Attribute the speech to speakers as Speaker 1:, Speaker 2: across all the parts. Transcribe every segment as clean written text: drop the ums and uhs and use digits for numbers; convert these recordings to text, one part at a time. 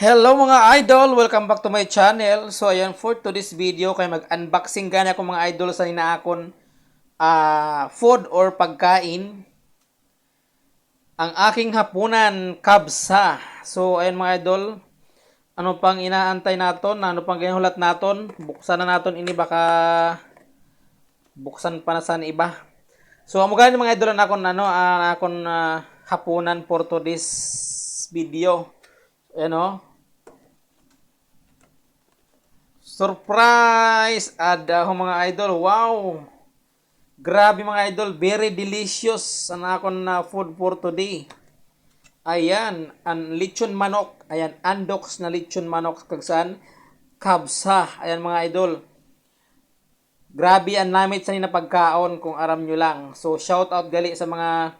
Speaker 1: Hello mga idol! Welcome back to my channel. So ayan, for today's video, kay mag-unboxing gani ako mga idol sa ninaakon food or pagkain. Ang aking hapunan, kabsa. So ayan mga idol, ano pang inaantay naton? Ano pang ginulat naton? Buksan na naton ini, baka buksan pa na sa iba. So amo gani mga idol, akon hapunan for today's video. Ayan o. Surprise! Ada mga idol. Wow! Grabe mga idol. Very delicious ang akon na food for today. Ayan. Ang lechon manok. Ayan. Andox na lechon manok. Kagsan? Kabsa. Ayan mga idol. Grabe ang namit sa nina pagkaon kung aram nyo lang. So shout out gali sa mga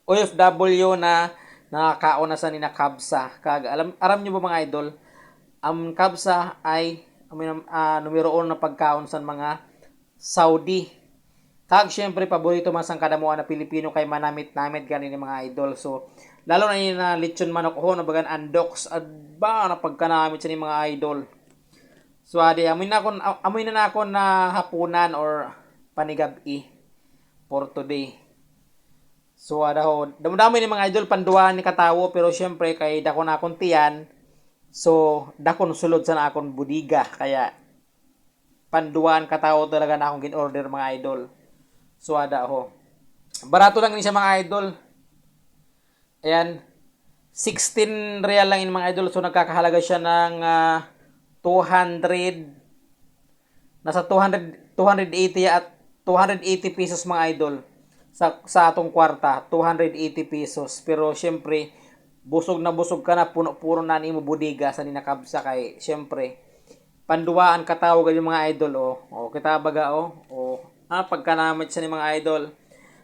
Speaker 1: OFW na nakakaon na sa nina kabsa. Aram nyo ba mga idol? Ang kabsa ay numero 1 na pagkaon sa mga Saudi. Kag syempre paborito man sang kadamuan na Pilipino kay manamit-namit gani ni mga idol. So lalo na ni na lechon manok ho na bagan andox adba na pagkanamit sa ni mga idol. So adi amoy na ako na hapunan or panigabi for today. So ada ho damo-damo ni mga idol panduan ni katawo, pero syempre kay dako na akong tiyan. So, dakon sulod sa na akong budiga. Kaya, panduan katao talaga na akong gin-order mga idol. So, ada ho. Barato lang ni siya mga idol. Ayan. 16 real lang in mga idol. So, nagkakahalaga siya ng 200. Nasa 280 at 280 pesos mga idol. Sa atong kwarta. 280 pesos. Pero, syempre, busog na busog ka na, puno-puno na ni mo budiga sa ninakabsa kay syempre panduaan katawag yung mga idol kita baga pagkanamit sa ni mga idol.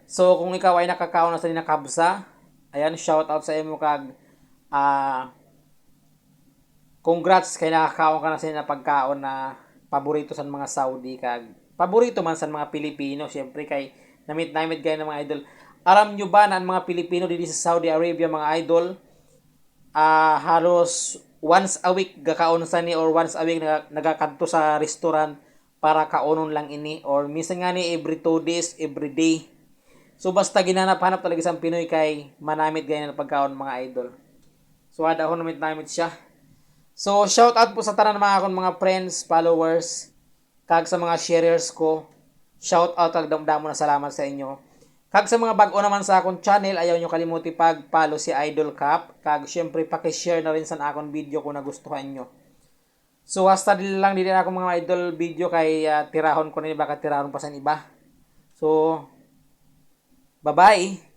Speaker 1: So kung ikaw ay nakakaon na sa ninakabsa, ayan, shout out sa imo kag congrats kay nakakaon ka na sa pagkaon na paborito sa mga Saudi kag paborito man sa mga Pilipino, syempre kay namit gaya ng mga idol. Alam nyo ba na ang mga Pilipino dito sa Saudi Arabia mga idol, halos once a week gakaon sa ni, or once a week nagakanto sa restaurant para kaonon lang ini, or minsan nga ni every 2 days, every day. So basta ginanap-hanap talaga sa Pinoy kay manamit ganyan na pagkaon mga idol. So ada ako namit siya. So shout out po sa tanan mga akong mga friends, followers, kag sa mga sharers ko. Shout out kag damdamo na salamat sa inyo. Kag sa mga bag-o naman sa akong channel, ayaw nyo kalimuti pag-follow si Idol Cap. Kag syempre paki-share na rin sa akong video kung nagustuhan nyo. So hasta dili lang din ako mga idol video kay tirahon ko na baka tirahon pa sa iba. So bye-bye.